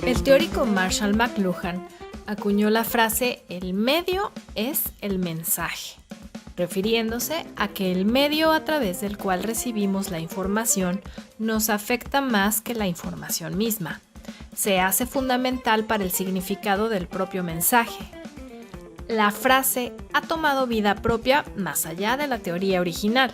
El teórico Marshall McLuhan acuñó la frase "el medio es el mensaje", refiriéndose a que el medio a través del cual recibimos la información nos afecta más que la información misma. Se hace fundamental para el significado del propio mensaje. La frase ha tomado vida propia más allá de la teoría original,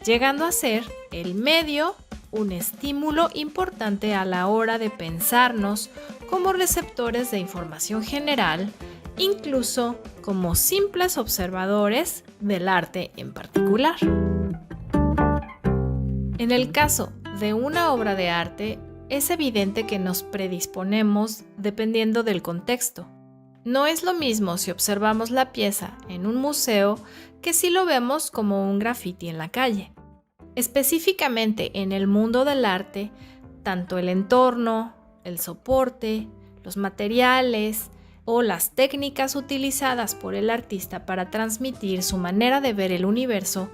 llegando a ser el medio un estímulo importante a la hora de pensarnos como receptores de información general, incluso como simples observadores del arte en particular. En el caso de una obra de arte, es evidente que nos predisponemos dependiendo del contexto. No es lo mismo si observamos la pieza en un museo que si lo vemos como un graffiti en la calle. Específicamente en el mundo del arte, tanto el entorno, el soporte, los materiales o las técnicas utilizadas por el artista para transmitir su manera de ver el universo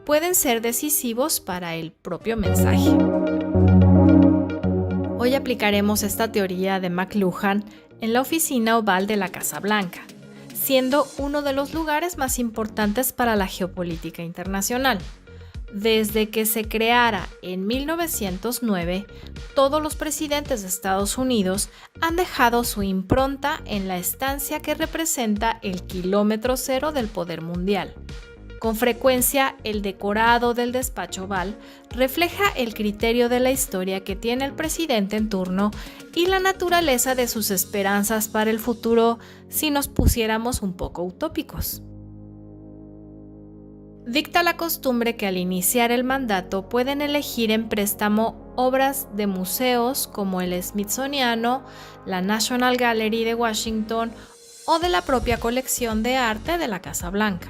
pueden ser decisivos para el propio mensaje. Hoy aplicaremos esta teoría de McLuhan en la oficina oval de la Casa Blanca, siendo uno de los lugares más importantes para la geopolítica internacional. Desde que se creara en 1909, todos los presidentes de Estados Unidos han dejado su impronta en la estancia que representa el kilómetro cero del poder mundial. Con frecuencia, el decorado del despacho oval refleja el criterio de la historia que tiene el presidente en turno y la naturaleza de sus esperanzas para el futuro si nos pusiéramos un poco utópicos. Dicta la costumbre que al iniciar el mandato pueden elegir en préstamo obras de museos como el Smithsoniano, la National Gallery de Washington o de la propia colección de arte de la Casa Blanca.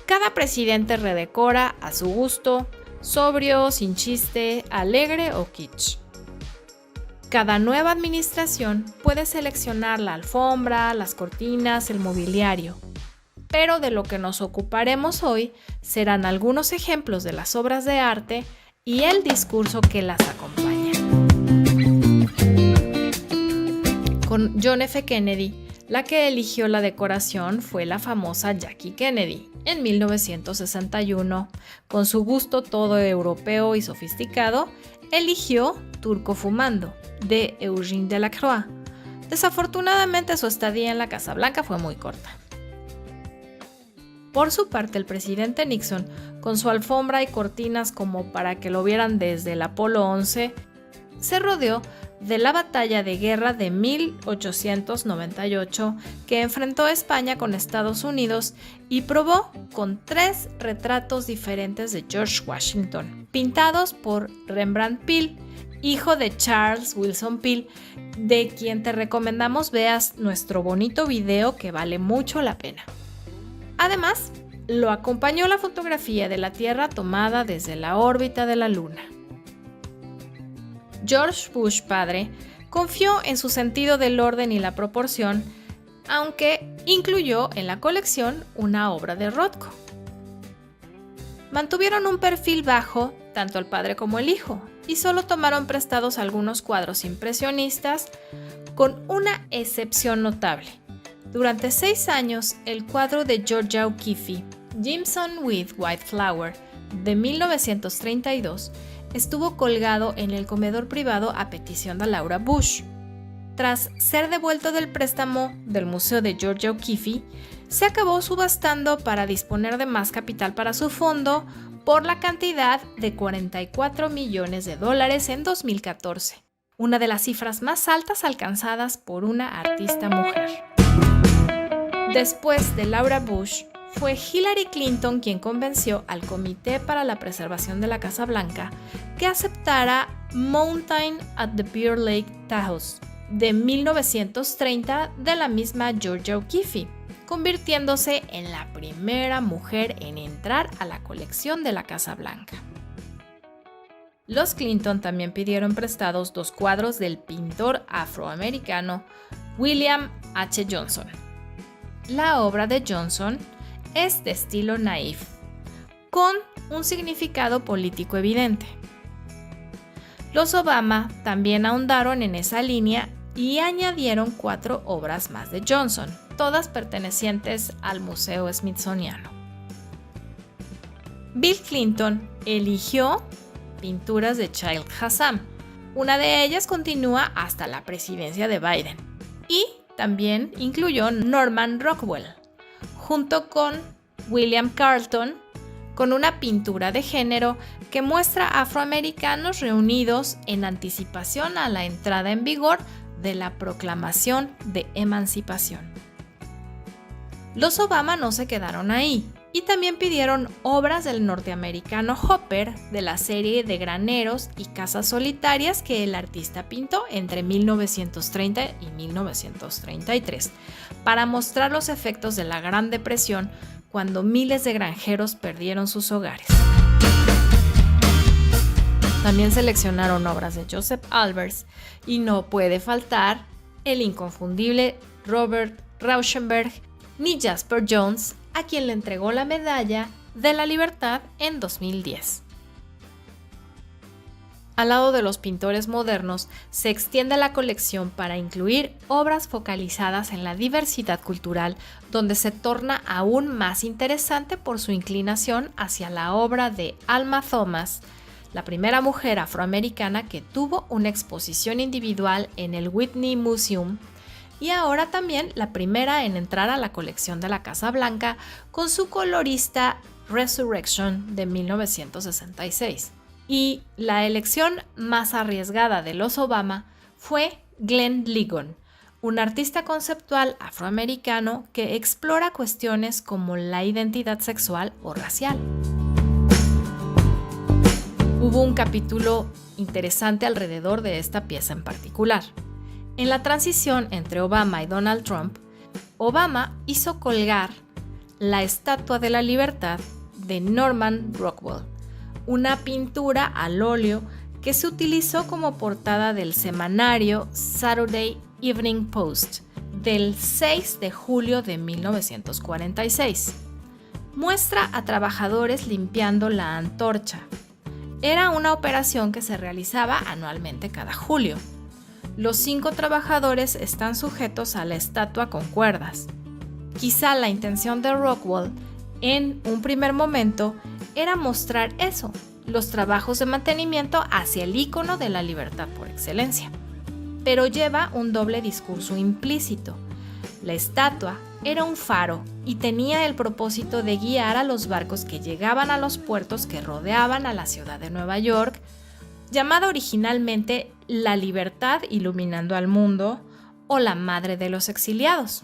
Cada presidente redecora a su gusto, sobrio, sin chiste, alegre o kitsch. Cada nueva administración puede seleccionar la alfombra, las cortinas, el mobiliario. Pero de lo que nos ocuparemos hoy serán algunos ejemplos de las obras de arte y el discurso que las acompaña. Con John F. Kennedy, la que eligió la decoración fue la famosa Jackie Kennedy en 1961. Con su gusto todo europeo y sofisticado, eligió Turco Fumando, de Eugène Delacroix. Desafortunadamente su estadía en la Casa Blanca fue muy corta. Por su parte, el presidente Nixon, con su alfombra y cortinas como para que lo vieran desde el Apolo 11, se rodeó de la batalla de guerra de 1898 que enfrentó España con Estados Unidos y probó con 3 retratos diferentes de George Washington, pintados por Rembrandt Peale, hijo de Charles Willson Peale, de quien te recomendamos veas nuestro bonito video que vale mucho la pena. Además, lo acompañó la fotografía de la Tierra tomada desde la órbita de la Luna. George Bush padre confió en su sentido del orden y la proporción, aunque incluyó en la colección una obra de Rothko. Mantuvieron un perfil bajo, tanto el padre como el hijo, y solo tomaron prestados algunos cuadros impresionistas, con una excepción notable. Durante 6 años, el cuadro de Georgia O'Keeffe, Jimson with White Flower, de 1932, estuvo colgado en el comedor privado a petición de Laura Bush. Tras ser devuelto del préstamo del Museo de Georgia O'Keeffe, se acabó subastando para disponer de más capital para su fondo por la cantidad de $44 millones en 2014, una de las cifras más altas alcanzadas por una artista mujer. Después de Laura Bush, fue Hillary Clinton quien convenció al Comité para la Preservación de la Casa Blanca que aceptara Mountain at the Bear Lake, Tahoe, de 1930 de la misma Georgia O'Keeffe, convirtiéndose en la primera mujer en entrar a la colección de la Casa Blanca. Los Clinton también pidieron prestados 2 cuadros del pintor afroamericano William H. Johnson. La obra de Johnson es de estilo naif, con un significado político evidente. Los Obama también ahondaron en esa línea y añadieron 4 obras más de Johnson, todas pertenecientes al Museo Smithsoniano. Bill Clinton eligió pinturas de Child Hassam. Una de ellas continúa hasta la presidencia de Biden. Y también incluyó Norman Rockwell, junto con William Carlton, con una pintura de género que muestra afroamericanos reunidos en anticipación a la entrada en vigor de la Proclamación de Emancipación. Los Obama no se quedaron ahí y también pidieron obras del norteamericano Hopper de la serie de graneros y casas solitarias que el artista pintó entre 1930 y 1933 para mostrar los efectos de la Gran Depresión cuando miles de granjeros perdieron sus hogares. También seleccionaron obras de Joseph Albers y no puede faltar el inconfundible Robert Rauschenberg ni Jasper Johns, a quien le entregó la Medalla de la Libertad en 2010. Al lado de los pintores modernos, se extiende la colección para incluir obras focalizadas en la diversidad cultural, donde se torna aún más interesante por su inclinación hacia la obra de Alma Thomas, la primera mujer afroamericana que tuvo una exposición individual en el Whitney Museum, y ahora también la primera en entrar a la colección de la Casa Blanca con su colorista Resurrection de 1966. Y la elección más arriesgada de los Obama fue Glenn Ligon, un artista conceptual afroamericano que explora cuestiones como la identidad sexual o racial. Hubo un capítulo interesante alrededor de esta pieza en particular. En la transición entre Obama y Donald Trump, Obama hizo colgar la Estatua de la Libertad de Norman Rockwell, una pintura al óleo que se utilizó como portada del semanario Saturday Evening Post del 6 de julio de 1946. Muestra a trabajadores limpiando la antorcha. Era una operación que se realizaba anualmente cada julio. Los 5 trabajadores están sujetos a la estatua con cuerdas. Quizá la intención de Rockwell, en un primer momento, era mostrar eso, los trabajos de mantenimiento hacia el ícono de la libertad por excelencia. Pero lleva un doble discurso implícito. La estatua era un faro y tenía el propósito de guiar a los barcos que llegaban a los puertos que rodeaban a la ciudad de Nueva York, llamada originalmente La Libertad Iluminando al Mundo o la Madre de los Exiliados,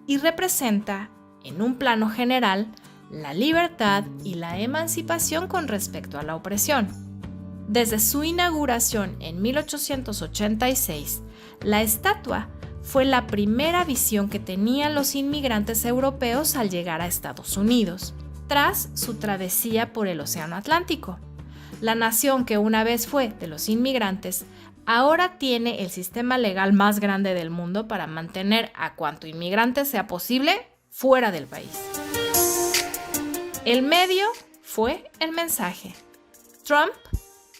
y representa, en un plano general, la libertad y la emancipación con respecto a la opresión. Desde su inauguración en 1886, la estatua fue la primera visión que tenían los inmigrantes europeos al llegar a Estados Unidos, tras su travesía por el Océano Atlántico. La nación que una vez fue de los inmigrantes, ahora tiene el sistema legal más grande del mundo para mantener a cuanto inmigrante sea posible fuera del país. El medio fue el mensaje. Trump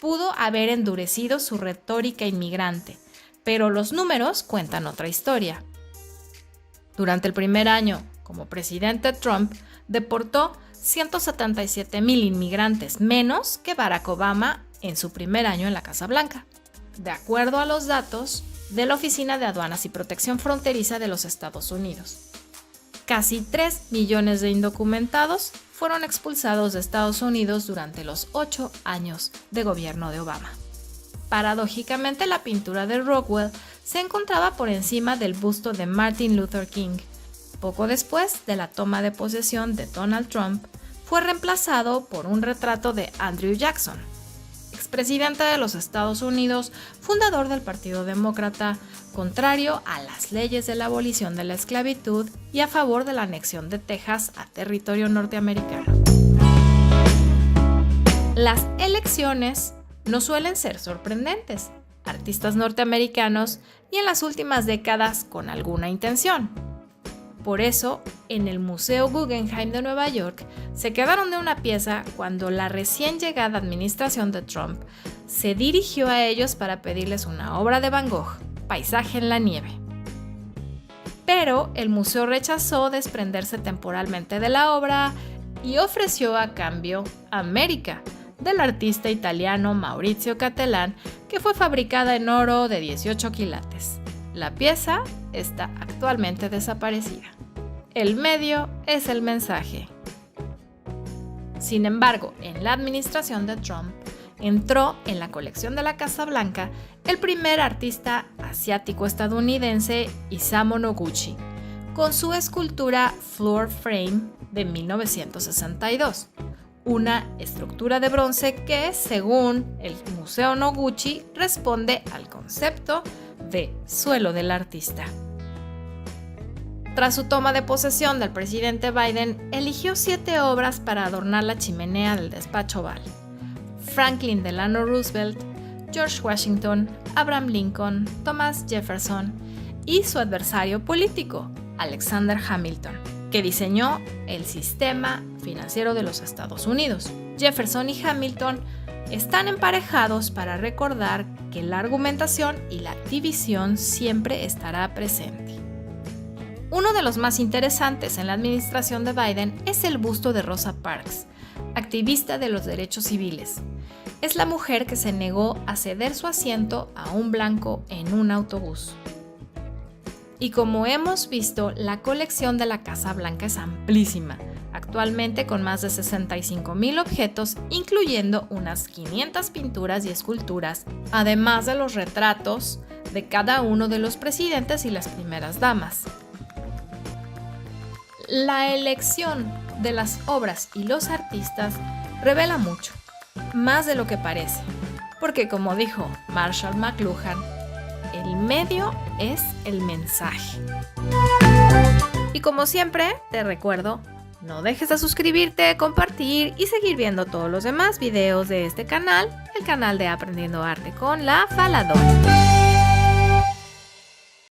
pudo haber endurecido su retórica inmigrante, pero los números cuentan otra historia. Durante el primer año como presidente, Trump deportó 177,000 inmigrantes menos que Barack Obama en su primer año en la Casa Blanca, de acuerdo a los datos de la Oficina de Aduanas y Protección Fronteriza de los Estados Unidos. Casi 3 millones de indocumentados fueron expulsados de Estados Unidos durante los 8 años de gobierno de Obama. Paradójicamente, la pintura de Rockwell se encontraba por encima del busto de Martin Luther King. Poco después de la toma de posesión de Donald Trump, fue reemplazado por un retrato de Andrew Jackson, expresidente de los Estados Unidos, fundador del Partido Demócrata, contrario a las leyes de la abolición de la esclavitud y a favor de la anexión de Texas a territorio norteamericano. Las elecciones no suelen ser sorprendentes. Artistas norteamericanos y en las últimas décadas con alguna intención. Por eso, en el Museo Guggenheim de Nueva York, se quedaron de una pieza cuando la recién llegada administración de Trump se dirigió a ellos para pedirles una obra de Van Gogh, Paisaje en la nieve. Pero el museo rechazó desprenderse temporalmente de la obra y ofreció a cambio América, del artista italiano Maurizio Cattelan, que fue fabricada en oro de 18 quilates. La pieza está actualmente desaparecida. El medio es el mensaje. Sin embargo, en la administración de Trump, entró en la colección de la Casa Blanca el primer artista asiático estadounidense, Isamu Noguchi, con su escultura Floor Frame de 1962, una estructura de bronce que, según el Museo Noguchi, responde al concepto de suelo del artista. Tras su toma de posesión del presidente Biden, eligió 7 obras para adornar la chimenea del despacho Oval: Franklin Delano Roosevelt, George Washington, Abraham Lincoln, Thomas Jefferson y su adversario político, Alexander Hamilton, que diseñó el sistema financiero de los Estados Unidos. Jefferson y Hamilton están emparejados para recordar que la argumentación y la división siempre estará presente. Uno de los más interesantes en la administración de Biden es el busto de Rosa Parks, activista de los derechos civiles. Es la mujer que se negó a ceder su asiento a un blanco en un autobús. Y como hemos visto, la colección de la Casa Blanca es amplísima, actualmente con más de 65,000 objetos, incluyendo unas 500 pinturas y esculturas, además de los retratos de cada uno de los presidentes y las primeras damas. La elección de las obras y los artistas revela mucho, más de lo que parece, porque como dijo Marshall McLuhan, el medio es el mensaje. Y como siempre, te recuerdo, no dejes de suscribirte, compartir y seguir viendo todos los demás videos de este canal, el canal de Aprendiendo Arte con La Faladora.